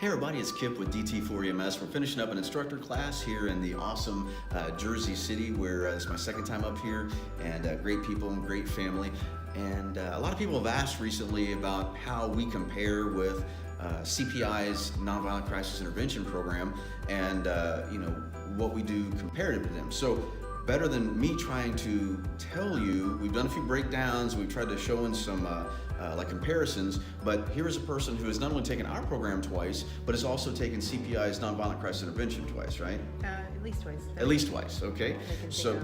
Hey everybody, it's Kip with DT4EMS. We're finishing up an instructor class here in the awesome Jersey City where it's my second time up here, and great people and great family. And a lot of people have asked recently about how we compare with CPI's Nonviolent Crisis Intervention Program and what we do comparative to them. So better than me trying to tell you, we've done a few breakdowns, we've tried to show in some comparisons, but here is a person who has not only taken our program twice, but has also taken CPI's Nonviolent Crisis Intervention twice, right? At least twice. At least twice, okay. So,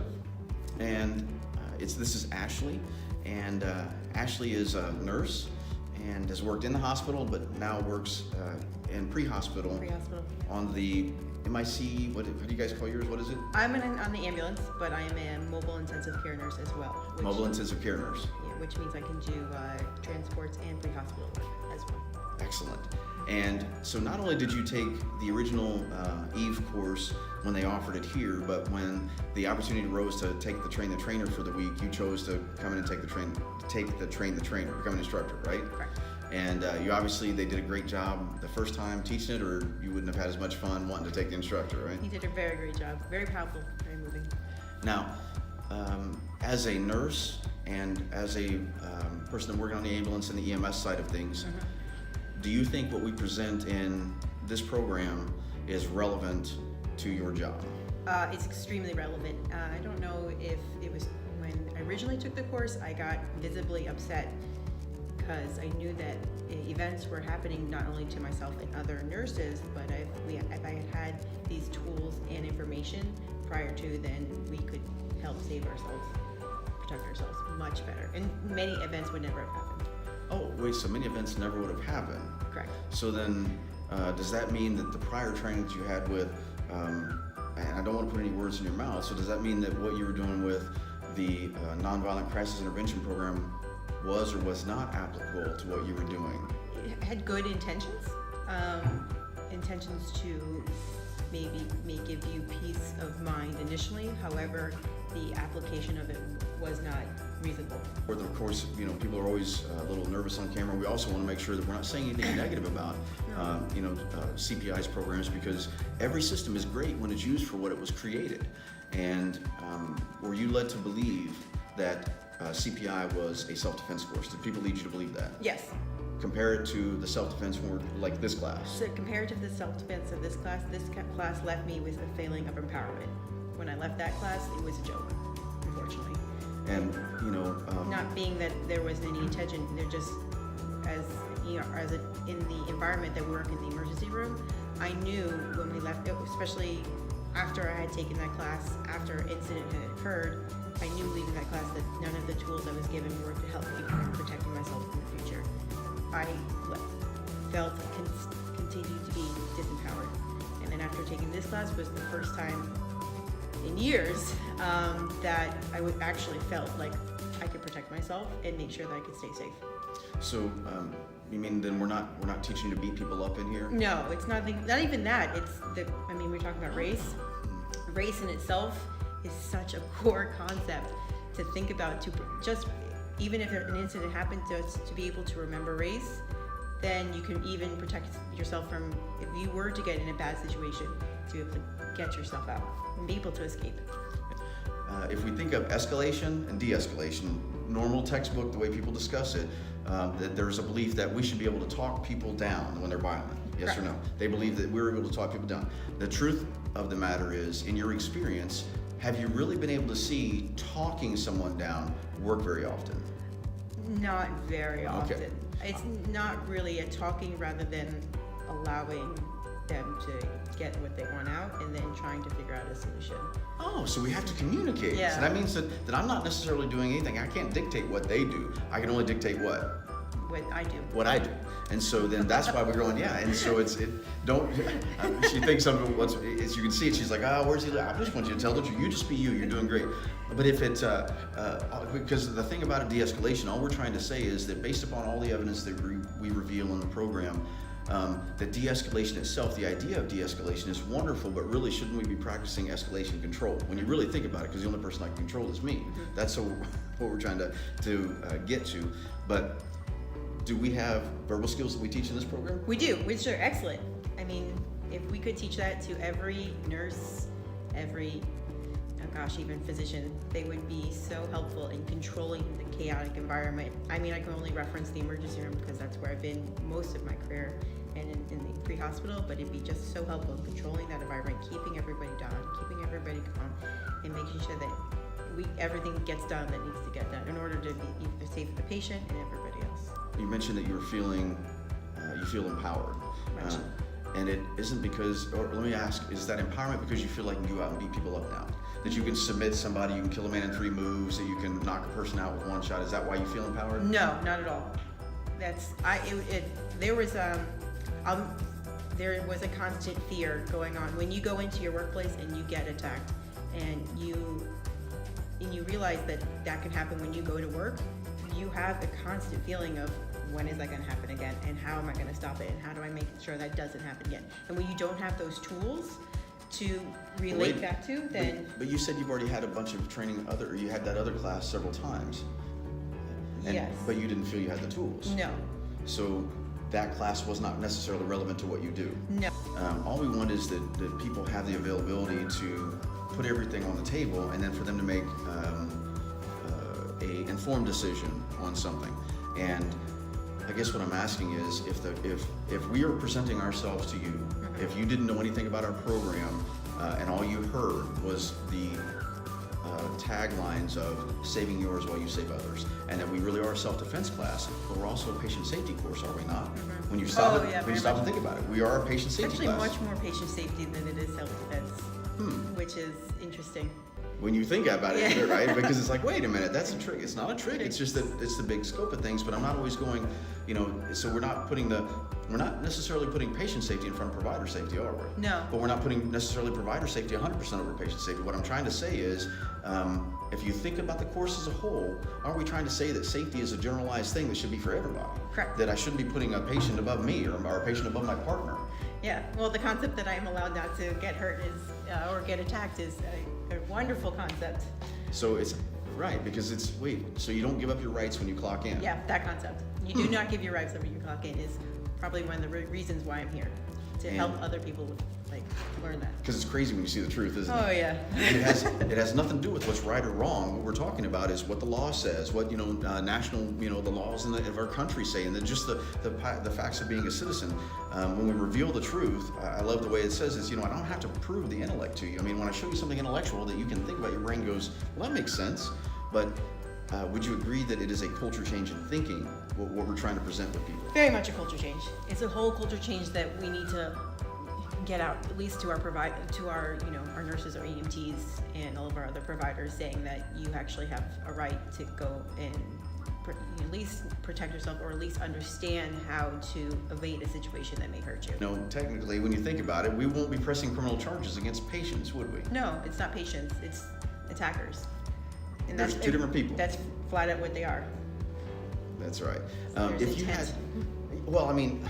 and this is Ashley, and Ashley is a nurse and has worked in the hospital, but now works in pre-hospital. On the MIC, how do you guys call yours? What is it? I'm on the ambulance, but I am a mobile intensive care nurse as well. Mobile intensive care nurse. Yeah, which means I can do transports and pre-hospital work as well. Excellent. And so not only did you take the original EVE course when they offered it here, but when the opportunity arose to take the Train the Trainer for the week, you chose to come in and take the Train the Trainer, become an instructor, right? Correct. And they did a great job the first time teaching it, or you wouldn't have had as much fun wanting to take the instructor, right? He did a very great job. Very powerful, very moving. Now, as a nurse and as a person working on the ambulance and the EMS side of things, do you think what we present in this program is relevant to your job? It's extremely relevant. I don't know if it was when I originally took the course, I got visibly upset because I knew that events were happening not only to myself and other nurses, but if I had these tools and information prior to, then we could help save ourselves, protect ourselves much better. And many events would never have happened. Oh, wait, so many events never would have happened. Correct. So then, does that mean that the prior training that you had with, and I don't want to put any words in your mouth, so does that mean that what you were doing with the Nonviolent Crisis Intervention Program was or was not applicable to what you were doing? It had good intentions, intentions to maybe give you peace of mind initially. However, the application of it was not reasonable. Of course, people are always a little nervous on camera. We also want to make sure that we're not saying anything negative about, CPI's programs, because every system is great when it's used for what it was created. And were you led to believe that CPI was a self-defense course? Did people lead you to believe that? Yes. Compare it to the self-defense like this class. So compared to the self-defense of this class left me with a feeling of empowerment. When I left that class, it was a joke, unfortunately. And not being that there wasn't any intention, they're just in the environment that we work in the emergency room. I knew when we left, especially after I had taken that class, after an incident had occurred, I knew leaving that class that none of the tools I was given were to help me in protecting myself in the future. I continued to be disempowered. And then after taking this class was the first time in years that I actually felt like I could protect myself and make sure that I could stay safe. So you mean then we're not teaching you to beat people up in here? No, it's not even that. We're talking about race. Race in itself is such a core concept to think about, even if an incident happened to us, to be able to remember race, then you can even protect yourself from, if you were to get in a bad situation, to be able to get yourself out and be able to escape. If we think of escalation and de-escalation, normal textbook, the way people discuss it, that there's a belief that we should be able to talk people down when they're violent. Yes. Correct. Or no? They believe that we're able to talk people down. The truth of the matter is, in your experience, have you really been able to see talking someone down work very often? Not very often. Okay. It's not really a talking, rather than allowing them to get what they want out and then trying to figure out a solution. Oh, so we have to communicate. Yeah. So that means that I'm not necessarily doing anything. I can't dictate what they do. I can only dictate what I do. And so then that's why we're going, yeah. And so she thinks of it, as you can see it, she's like, where's he? I just want you to tell the truth. You just be you. You're doing great. But if it's, because the thing about a de-escalation, all we're trying to say is that based upon all the evidence that we reveal in the program, that de-escalation itself, the idea of de-escalation is wonderful, but really shouldn't we be practicing escalation control? When you really think about it, because the only person I can control is me. That's what we're trying to get to. But do we have verbal skills that we teach in this program? We do, which are excellent. if we could teach that to every nurse, every, oh gosh, even physician, they would be so helpful in controlling the chaotic environment. I mean, I can only reference the emergency room because that's where I've been most of my career and in the pre-hospital, but it'd be just so helpful in controlling that environment, keeping everybody down, keeping everybody calm, and making sure that everything gets done that needs to get done in order to be safe for the patient and everybody else. You mentioned that you're feeling, you feel empowered. And it isn't because, or let me ask, is that empowerment because you feel like you can go out and beat people up now? That you can submit somebody, you can kill a man in 3 moves, that you can knock a person out with 1 shot? Is that why you feel empowered? No, not at all. There was a constant fear going on when you go into your workplace and you get attacked, and you realize that can happen when you go to work. You have a constant feeling of, when is that going to happen again, and how am I going to stop it, and how do I make sure that doesn't happen again? And when you don't have those tools to relate back to, then... But you said you've already had a bunch of training, you had that other class several times. Yes. But you didn't feel you had the tools. No. So that class was not necessarily relevant to what you do. No. All we want is that people have the availability to put everything on the table, and then for them to make a informed decision on something. And I guess what I'm asking is, if we are presenting ourselves to you, if you didn't know anything about our program, and all you heard was the taglines of saving yours while you save others, and that we really are a self-defense class, but we're also a patient safety course, are we not? When you stop and think about it, we are a patient safety class. Actually, much more patient safety than it is self-defense, which is interesting. When you think about it, right? Because it's like, wait a minute, that's a trick. It's not a trick. It's just that it's the big scope of things. But I'm not always going, so we're not necessarily putting patient safety in front of provider safety, are we? No. But we're not putting necessarily provider safety 100% over patient safety. What I'm trying to say is, if you think about the course as a whole, aren't we trying to say that safety is a generalized thing that should be for everybody? Correct. That I shouldn't be putting a patient above me or a patient above my partner. Yeah. Well, the concept that I am allowed not to get hurt or get attacked is a wonderful concept. So it's right, because so you don't give up your rights when you clock in. Yeah, that concept. You do not give your rights when you clock in is probably one of the reasons why I'm here, to help other people learn that. Because it's crazy when you see the truth, isn't it? Oh yeah. And it has nothing to do with what's right or wrong. What we're talking about is what the law says, what national the laws of our country say, and then just the facts of being a citizen. When we reveal the truth, I love the way it says is, I don't have to prove the intellect to you. I mean, when I show you something intellectual that you can think about, your brain goes, well, that makes sense. But would you agree that it is a culture change in thinking, what we're trying to present with people? Very much a culture change. It's a whole culture change that we need to get out, at least to our our nurses, our EMTs, and all of our other providers, saying that you actually have a right to go and at least protect yourself, or at least understand how to evade a situation that may hurt you. Technically, when you think about it, we won't be pressing criminal charges against patients, would we? No, it's not patients, it's attackers. And There's two different people. That's flat out what they are. That's right. So If you had, well, I mean,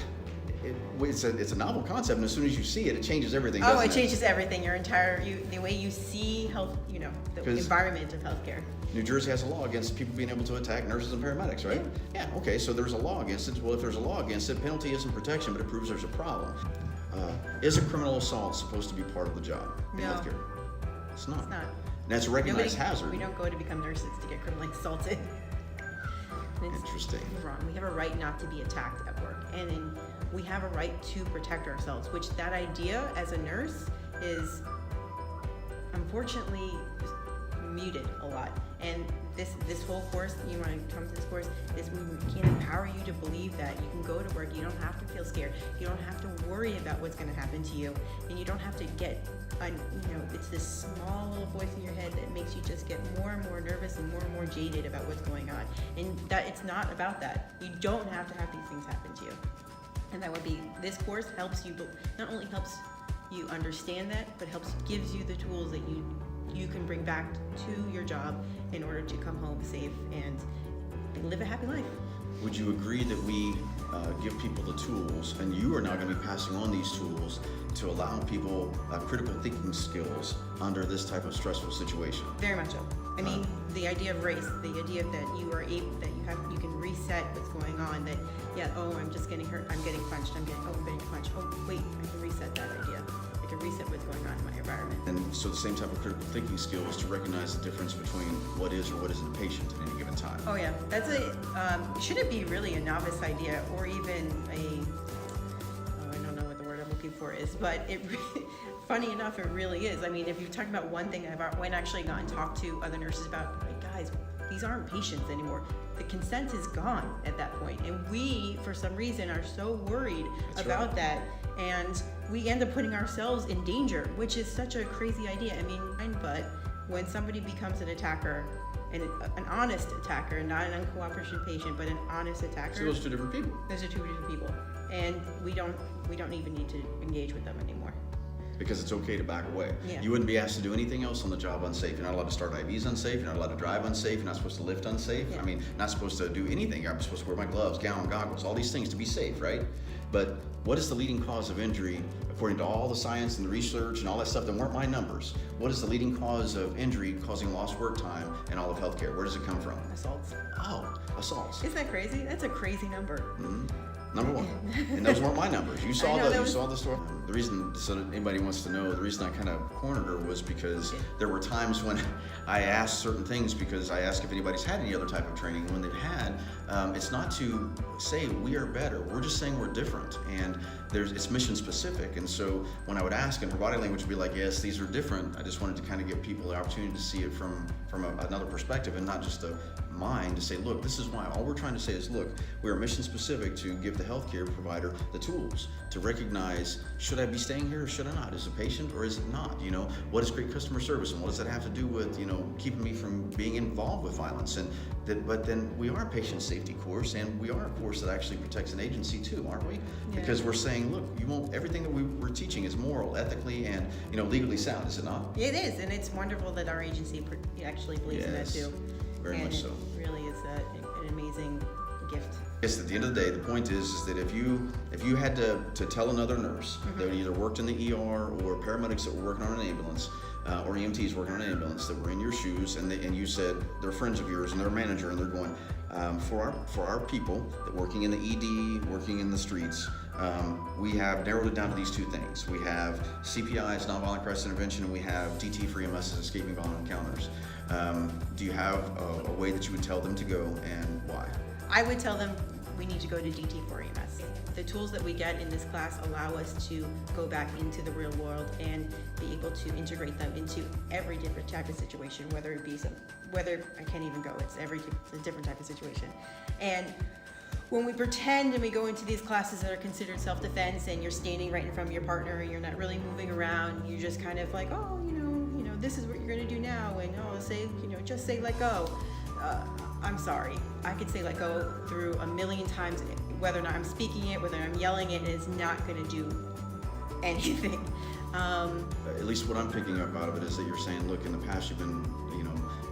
it's a novel concept, and as soon as you see it, it changes everything. Oh, it changes everything. The way you see health, the environment of healthcare. New Jersey has a law against people being able to attack nurses and paramedics, right? Yeah. Okay, so there's a law against it. Well, if there's a law against it, penalty isn't protection, but it proves there's a problem. Is a criminal assault supposed to be part of the job in healthcare? It's not. It's not. And that's a recognized hazard. We don't go to become nurses to get criminally assaulted. Interesting. It's wrong. We have a right not to be attacked at work, and then we have a right to protect ourselves, which that idea as a nurse is unfortunately muted a lot. And this whole course, you want to come to this course, is we can empower you to believe that you can go to work, you don't have to feel scared, you don't have to worry about what's going to happen to you, and you don't have to get, it's this small little voice in your head that makes you just get more and more nervous and more jaded about what's going on. And that it's not about that. You don't have to have these things happen to you. And that would be, this course helps you, not only helps you understand that, but gives you the tools that you can bring back to your job in order to come home safe and live a happy life. Would you agree that we give people the tools, and you are now going to be passing on these tools to allow people critical thinking skills under this type of stressful situation? Very much so. I mean, the idea of race, the idea that you are able, that you can reset what's going on. That I'm just getting hurt. I'm getting punched. I'm getting punched. Oh wait, I can reset that idea. I can reset what's going on in my environment. And so the same type of critical thinking skill is to recognize the difference between what is or what isn't a patient at any given time. Oh yeah, that's shouldn't be really a novice idea or even I don't know what the word I'm looking for is, but it. Funny enough, it really is. I mean, if you're talking about one thing I've actually gone and talked to other nurses about, like, guys, these aren't patients anymore. The consent is gone at that point. And we, for some reason, are so worried about that. And we end up putting ourselves in danger, which is such a crazy idea. I mean, but when somebody becomes an attacker, and an honest attacker, not an uncooperation patient, but an honest attacker. So those are two different people. Those are two different people. And we don't even need to engage with them anymore. Because it's okay to back away. Yeah. You wouldn't be asked to do anything else on the job unsafe. You're not allowed to start IVs unsafe. You're not allowed to drive unsafe. You're not supposed to lift unsafe. Yeah. I mean, not supposed to do anything. I'm supposed to wear my gloves, gown, goggles, all these things to be safe, right? But what is the leading cause of injury, according to all the science and the research and all that stuff that weren't my numbers? What is the leading cause of injury causing lost work time in all of healthcare? Where does it come from? Assaults. Oh, assaults. Isn't that crazy? That's a crazy number. Mm-hmm. Number one, and those weren't my numbers. You saw the story. The reason, so that anybody wants to know, the reason I kind of cornered her was because there were times when I asked certain things, because I asked if anybody's had any other type of training. When they've had, it's not to say we are better. We're just saying we're different, and it's mission specific. And so when I would ask, and her body language would be like, "Yes, these are different." I just wanted to kind of give people the opportunity to see it from another perspective, and not just a mind to say, look, this is why. All we're trying to say is, look, we are mission specific to give the healthcare provider the tools to recognize, should I be staying here or should I not? Is it a patient or is it not? You know, what is great customer service, and what does that have to do with, keeping me from being involved with violence? And but then we are a patient safety course, and we are a course that actually protects an agency too, aren't we? Yeah. Because we're saying, look, everything that we're teaching is moral, ethically, and legally sound, is it not? It is, and it's wonderful that our agency actually believes in that too. Very much so. It really is an amazing gift. Yes, at the end of the day, the point is that if you had to tell another nurse that either worked in the ER or paramedics that were working on an ambulance, or EMTs working on an ambulance that were in your shoes, and you said they're friends of yours and they're a manager, and they're going, for our people that working in the ED, working in the streets, we have narrowed it down to these two things. We have CPI as nonviolent crisis intervention, and we have DT4EMS as escaping violent encounters. Do you have a way that you would tell them to go, and why? I would tell them we need to go to DT4EMS. The tools that we get in this class allow us to go back into the real world and be able to integrate them into every different type of situation, whether it be whether I can't even go, it's a different type of situation. And when we pretend and we go into these classes that are considered self-defense, and you're standing right in front of your partner, and you're not really moving around, you're just kind of like, oh, this is what you're going to do now, and just say let go. I'm sorry, I could say let go through a million times, whether or not I'm speaking it, whether I'm yelling it, it's not going to do anything. At least what I'm picking up out of it is that you're saying, look, in the past you've been,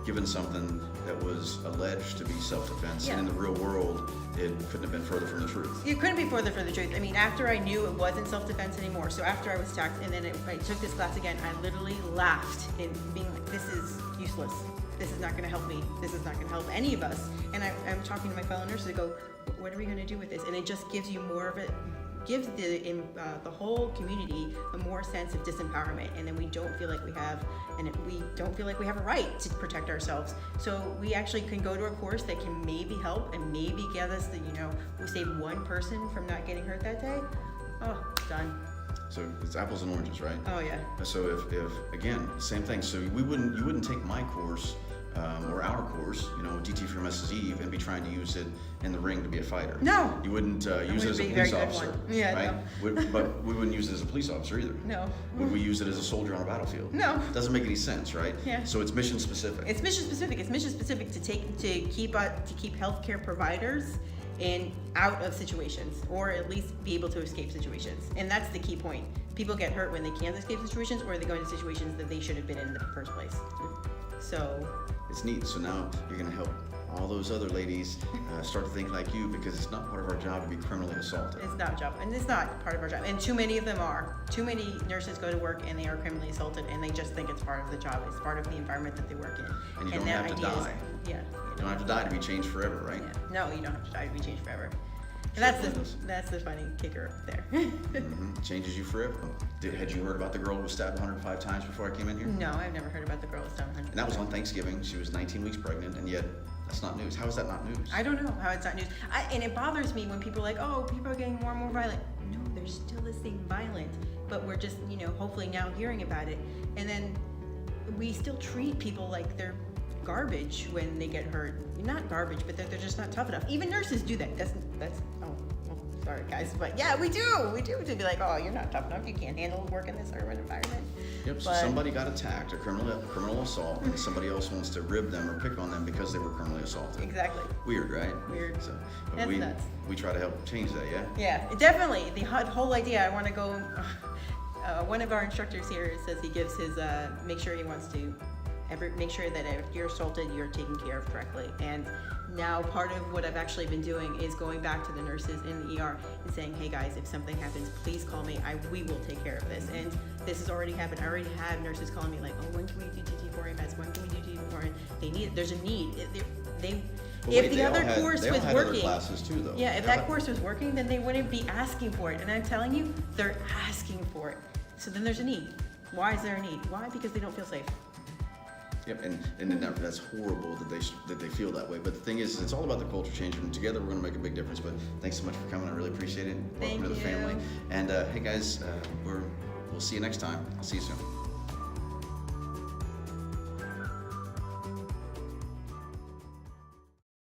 given something that was alleged to be self-defense, and in the real world, it couldn't have been further from the truth. It couldn't be further from the truth. I mean, after I knew it wasn't self-defense anymore, so after I was attacked, and then I took this class again, I literally laughed in being like, this is useless. This is not going to help me. This is not going to help any of us. And I'm talking to my fellow nurses. I go, what are we going to do with this? And it just gives you more of it. Gives the whole community a more sense of disempowerment, and then we don't feel like we have a right to protect ourselves. So we actually can go to a course that can maybe help and maybe get us we save one person from not getting hurt that day. Oh, done. So it's apples and oranges, right? Oh yeah. So if again, same thing. So you wouldn't take my course or our course, DT4EMS Eve, and be trying to use it in the ring to be a fighter. No. You wouldn't use it as a police officer. Yeah, right? no. But we wouldn't use it as a police officer either. No. Would we use it as a soldier on a battlefield? No. Doesn't make any sense, right? Yeah. So it's mission specific. It's mission specific. It's mission specific to keep healthcare providers out of situations, or at least be able to escape situations. And that's the key point. People get hurt when they can't escape situations, or they go into situations that they should have been in the first place. So it's neat. So now you're going to help all those other ladies start to think like you, because it's not part of our job to be criminally assaulted. It's not a job, and it's not part of our job. And too many of them are. Too many nurses go to work and they are criminally assaulted, and they just think it's part of the job. It's part of the environment that they work in. And you don't have to die. Yeah. You don't have to die to be changed forever, right? Yeah. No, you don't have to die to be changed forever. And that's the funny kicker there. Mm-hmm. Changes you forever. Had you heard about the girl who was stabbed 105 times before I came in here? No, I've never heard about the girl who was stabbed 105 times. And that was on Thanksgiving. She was 19 weeks pregnant, and yet that's not news. How is that not news? I don't know how it's not news. And it bothers me when people are like, oh, people are getting more and more violent. No, they're still the same violent, but we're just, hopefully now hearing about it. And then we still treat people like they're garbage when they get hurt. Not garbage, but they're just not tough enough. Even nurses do that. That's sorry guys, but yeah, we do to be like, oh, you're not tough enough, you can't handle work in this urban environment. Yep. So somebody got attacked, a criminal assault, and somebody else wants to rib them or pick on them because they were criminally assaulted. Exactly. Weird, right? Weird. So that's nuts. We try to help change that, yeah. Yeah, definitely. The whole idea. I want to go. One of our instructors here says he gives his make sure he wants to make sure that if you're assaulted, you're taken care of correctly. And now part of what I've actually been doing is going back to the nurses in the ER and saying, hey guys, if something happens, please call me. We will take care of this. And this has already happened. I already have nurses calling me like, oh, when can we do DT4EMS? When can we do DT4EMS? There's a need. If the other course was working, classes too, though. Yeah, if that course was working, then they wouldn't be asking for it. And I'm telling you, they're asking for it. So then there's a need. Why is there a need? Why? Because they don't feel safe. Yep, and that's horrible that they feel that way. But the thing is, it's all about the culture change, and together we're going to make a big difference. But thanks so much for coming. I really appreciate it. Welcome to the family. And hey guys, we'll see you next time. I'll see you soon.